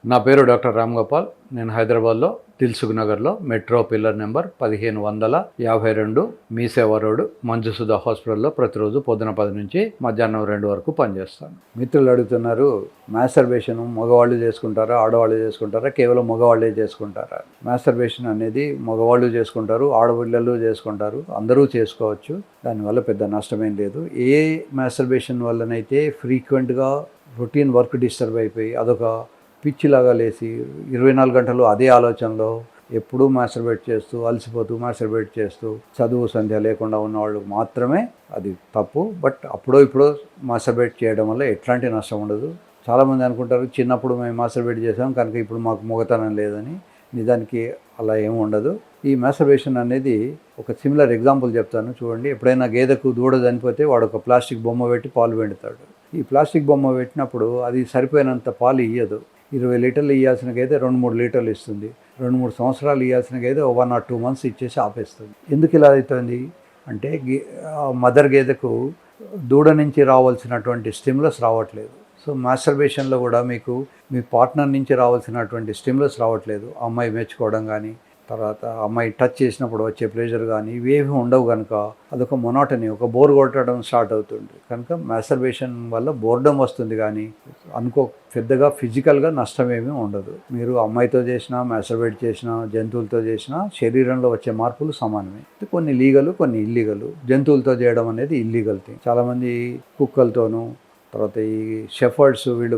నా పేరు డాక్టర్ రామ్ గోపాల్. నేను హైదరాబాద్లో దిల్సుఖ్ నగర్లో మెట్రో పిల్లర్ నెంబర్ 1552 మీ సేవా రోడ్ మంజుసుధా హాస్పిటల్లో ప్రతిరోజు పొద్దున 10 నుంచి మధ్యాహ్నం 2 వరకు పనిచేస్తాను. మిత్రులు అడుగుతున్నారు, మాస్టర్బేషన్ మగవాళ్ళు చేసుకుంటారా, ఆడవాళ్ళు చేసుకుంటారా, కేవలం మగవాళ్ళే చేసుకుంటారా? మాస్టర్బేషన్ అనేది మగవాళ్ళు చేసుకుంటారు, ఆడపిల్లలు చేసుకుంటారు, అందరూ చేసుకోవచ్చు. దానివల్ల పెద్ద నష్టమేం లేదు. ఏ మాస్టర్బేషన్ వల్లనైతే ఫ్రీక్వెంట్గా రొటీన్ వర్క్ డిస్టర్బ్ అయిపోయి అదొక పిచ్చిలాగా లేచి 24 గంటలు అదే ఆలోచనలో ఎప్పుడూ మాస్టర్బేట్ చేస్తూ అలసిపోతూ మాస్టర్బేట్ చేస్తూ చదువు సంధ్య లేకుండా ఉన్నవాళ్ళు మాత్రమే అది తప్పు. బట్ అప్పుడో ఇప్పుడో మాస్టర్బేట్ చేయడం వల్ల ఎట్లాంటి నష్టం ఉండదు. చాలామంది అనుకుంటారు, చిన్నప్పుడు మేము మాస్టర్బేట్ చేసాం కనుక ఇప్పుడు మాకు మొగతనం లేదని. నిజానికి అలా ఏమి ఉండదు. ఈ మాస్టర్బేషన్ అనేది ఒక సిమిలర్ ఎగ్జాంపుల్ చెప్తాను చూడండి. ఎప్పుడైనా గేదెకు దూడ చనిపోతే వాడు ఒక ప్లాస్టిక్ బొమ్మ పెట్టి పాలు పెడతాడు. ఈ ప్లాస్టిక్ బొమ్మ పెట్టినప్పుడు అది సరిపోయినంత పాలు ఇయ్యదు. 20 లీటర్లు ఇవ్వాల్సిన గేదె 2-3 లీటర్లు ఇస్తుంది. 2-3 సంవత్సరాలు ఇవ్వాల్సిన గేదె 1 or 2 months ఇచ్చేసి ఆపేస్తుంది. ఎందుకు ఇలా అవుతుంది అంటే మదర్ గేదెకు దూడ నుంచి రావాల్సినటువంటి స్టిమ్యులస్ రావట్లేదు. సో మాస్టర్బేషన్లో కూడా మీకు మీ పార్ట్నర్ నుంచి రావాల్సినటువంటి స్టిమ్యులస్ రావట్లేదు. అమ్మాయి మెచ్చుకోవడం కానీ, తర్వాత అమ్మాయి టచ్ చేసినప్పుడు వచ్చే ప్లెజర్ కానీ ఇవేవి ఉండవు కనుక అదొక మొనాటనీ, ఒక బోర్ కొట్టడం స్టార్ట్ అవుతుంది. కనుక మాస్టర్బేషన్ వల్ల బోర్డమ్ వస్తుంది కానీ పెద్దగా ఫిజికల్గా నష్టమేమీ ఉండదు. మీరు అమ్మాయితో చేసినా, మాస్టర్బేట్ చేసినా, జంతువులతో చేసినా శరీరంలో వచ్చే మార్పులు సమానమే. కొన్ని లీగలు, కొన్ని ఇల్లీగలు. జంతువులతో చేయడం అనేది ఇల్లీగల్ థింగ్. చాలామంది కుక్కలతోనూ, తర్వాత ఈ షెఫర్డ్స్ వీళ్ళు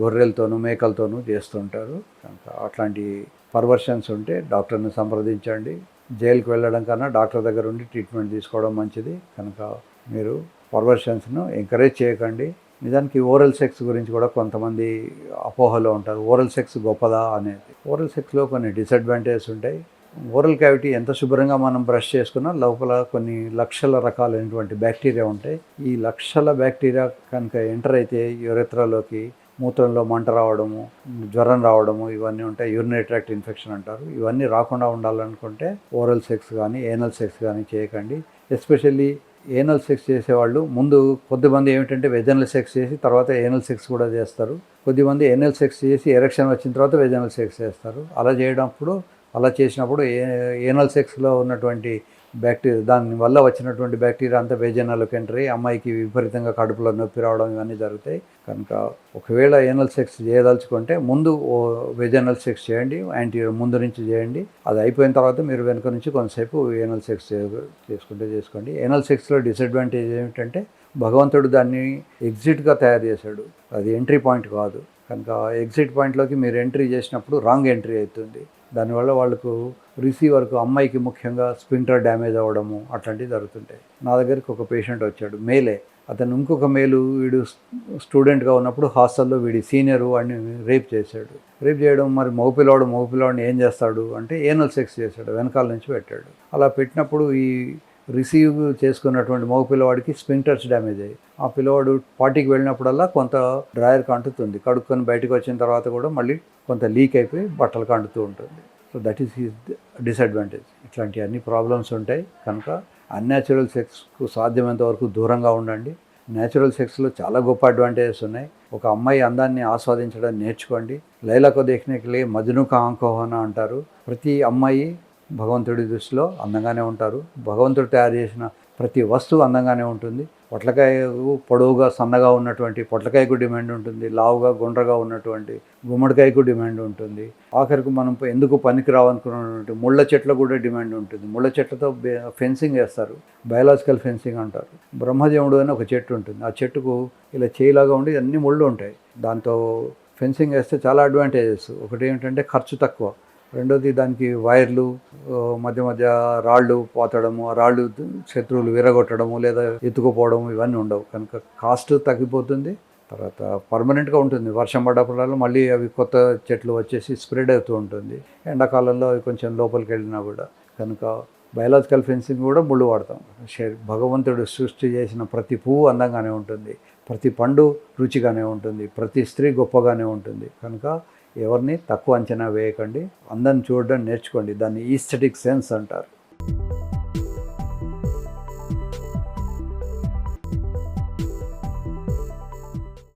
గొర్రెలతోనూ మేకలతోనూ చేస్తుంటారు. కనుక అట్లాంటి పర్వర్షన్స్ ఉంటే డాక్టర్ని సంప్రదించండి. జైలుకి వెళ్ళడం కన్నా డాక్టర్ దగ్గర ఉండి ట్రీట్మెంట్ తీసుకోవడం మంచిది. కనుక మీరు పర్వర్షన్స్ను ఎంకరేజ్ చేయకండి. నిజానికి ఓరల్ సెక్స్ గురించి కూడా కొంతమంది అపోహలో ఉంటారు. ఓరల్ సెక్స్ గొప్పదా అనేది. ఓరల్ సెక్స్లో కొన్ని డిసడ్వాంటేజెస్ ఉంటాయి. ఓరల్ క్యావిటీ ఎంత శుభ్రంగా మనం బ్రష్ చేసుకున్నా లోపల కొన్ని లక్షల రకాలైనటువంటి బ్యాక్టీరియా ఉంటాయి. ఈ లక్షల బ్యాక్టీరియా కనుక ఎంటర్ అయితే యూరెత్రాలోకి మూత్రంలో మంట రావడము, జ్వరం రావడము ఇవన్నీ ఉంటాయి. యూరినరీ ట్రాక్ట్ ఇన్ఫెక్షన్ అంటారు. ఇవన్నీ రాకుండా ఉండాలనుకుంటే ఓరల్ సెక్స్ కానీ ఏనల్ సెక్స్ కానీ చేయకండి. ఎస్పెషల్లీ ఏనల్ సెక్స్ చేసేవాళ్ళు ముందు కొద్దిమంది ఏమిటంటే వెజనల్ సెక్స్ చేసి తర్వాత ఏనల్ సెక్స్ కూడా చేస్తారు. కొద్దిమంది ఏనల్ సెక్స్ చేసి ఎరెక్షన్ వచ్చిన తర్వాత వెజనల్ సెక్స్ చేస్తారు. అలా చేసినప్పుడు ఏనల్ సెక్స్లో ఉన్నటువంటి బ్యాక్టీరియా, దానివల్ల వచ్చినటువంటి బ్యాక్టీరియా అంతా వెజనల్లోకి ఎంటర్ అయ్యి అమ్మాయికి విపరీతంగా కడుపులో నొప్పి రావడం ఇవన్నీ జరుగుతాయి. కనుక ఒకవేళ ఏనల్ సెక్స్ చేయదలుచుకుంటే ముందు వెజనల్ సెక్స్ చేయండి, ముందు నుంచి చేయండి. అది అయిపోయిన తర్వాత మీరు వెనుక నుంచి కొంతసేపు ఏనల్ సెక్స్ చేసుకోండి. ఏనల్ సెక్స్లో డిసడ్వాంటేజ్ ఏమిటంటే భగవంతుడు దాన్ని ఎగ్జిట్గా తయారు చేశాడు, అది ఎంట్రీ పాయింట్ కాదు. కనుక ఎగ్జిట్ పాయింట్లోకి మీరు ఎంట్రీ చేసినప్పుడు రాంగ్ ఎంట్రీ అవుతుంది. దానివల్ల వాళ్ళకు రిసీవర్కు, అమ్మాయికి ముఖ్యంగా స్పింటర్ డ్యామేజ్ అవ్వడము అట్లాంటివి జరుగుతుంటాయి. నా దగ్గరికి ఒక పేషెంట్ వచ్చాడు, మేలే. అతను ఇంకొక మేలు వీడు స్టూడెంట్గా ఉన్నప్పుడు హాస్టల్లో వీడి సీనియర్ వాడిని రేప్ చేశాడు. రేప్ చేయడం మరి మగపిల్లవాడిని ఏం చేస్తాడు అంటే ఏనల్ సెక్స్ చేశాడు, వెనకాల నుంచి పెట్టాడు. అలా పెట్టినప్పుడు ఈ రిసీవ్ చేసుకున్నటువంటి మగపిల్లవాడికి స్పింటర్స్ డ్యామేజ్ అయ్యాయి. ఆ పిల్లవాడు పార్టీకి వెళ్ళినప్పుడల్లా కొంత డ్రాయర్కి అంటుతుంది, కడుక్కొని బయటకు వచ్చిన తర్వాత కూడా మళ్ళీ కొంత లీక్ అయిపోయి బట్టలకు అంటుతూ ఉంటుంది. So that is his disadvantage. ఇట్లాంటి అన్ని ప్రాబ్లమ్స్ ఉంటాయి. కనుక అన్యాచురల్ సెక్స్కు సాధ్యమైనంత వరకు దూరంగా ఉండండి. న్యాచురల్ సెక్స్లో చాలా గొప్ప అడ్వాంటేజెస్ ఉన్నాయి. ఒక అమ్మాయి అందాన్ని ఆస్వాదించడం నేర్చుకోండి. లైలా కో దేఖ్నే కే లియే మజ్నూ కా ఆంఖో హోనా అంటారు. ప్రతి అమ్మాయి భగవంతుడి దృష్టిలో అందంగానే ఉంటారు. భగవంతుడు తయారు చేసిన ప్రతి వస్తువు అందంగానే ఉంటుంది. పొట్లకాయకు పొడవుగా సన్నగా ఉన్నటువంటి పొట్లకాయకు డిమాండ్ ఉంటుంది, లావుగా గుండ్రగా ఉన్నటువంటి గుమ్మడికాయకు డిమాండ్ ఉంటుంది. ఆఖరికి మనం ఎందుకు పనికి రావనుకున్నటువంటి ముళ్ళ చెట్లకు కూడా డిమాండ్ ఉంటుంది. ముళ్ళ చెట్లతో ఫెన్సింగ్ వేస్తారు, బయాలజికల్ ఫెన్సింగ్ అంటారు. బ్రహ్మదేవుడు అని ఒక చెట్టు ఉంటుంది. ఆ చెట్టుకు ఇలా చేయిలాగా ఉండి అన్ని ముళ్ళు ఉంటాయి. దాంతో ఫెన్సింగ్ వేస్తే చాలా అడ్వాంటేజెస్. ఒకటి ఏమిటంటే ఖర్చు తక్కువ, రెండోది దానికి వైర్లు మధ్య రాళ్ళు పోతడము, ఆ రాళ్ళు శత్రువులు విరగొట్టడము లేదా ఎత్తుకుపోవడము ఇవన్నీ ఉండవు. కనుక కాస్ట్ తగ్గిపోతుంది. తర్వాత పర్మనెంట్గా ఉంటుంది. వర్షం పడ్డప్పుడల్లా మళ్ళీ అవి కొత్త చెట్లు వచ్చేసి స్ప్రెడ్ అవుతూ ఉంటుంది. ఎండాకాలంలో అవి కొంచెం లోపలికి వెళ్ళినా కూడా. కనుక బయాలజికల్ ఫెన్సింగ్ కూడా ముళ్ళు వాడతాం. భగవంతుడు సృష్టి చేసిన ప్రతి పువ్వు అందంగానే ఉంటుంది, ప్రతి పండు రుచిగానే ఉంటుంది, ప్రతి స్త్రీ గొప్పగానే ఉంటుంది. కనుక ఎవరిని తక్కువ అంచనా వేయకండి. అందరిని చూడడం నేర్చుకోండి. దాన్ని ఈస్థెటిక్ సెన్స్ అంటారు.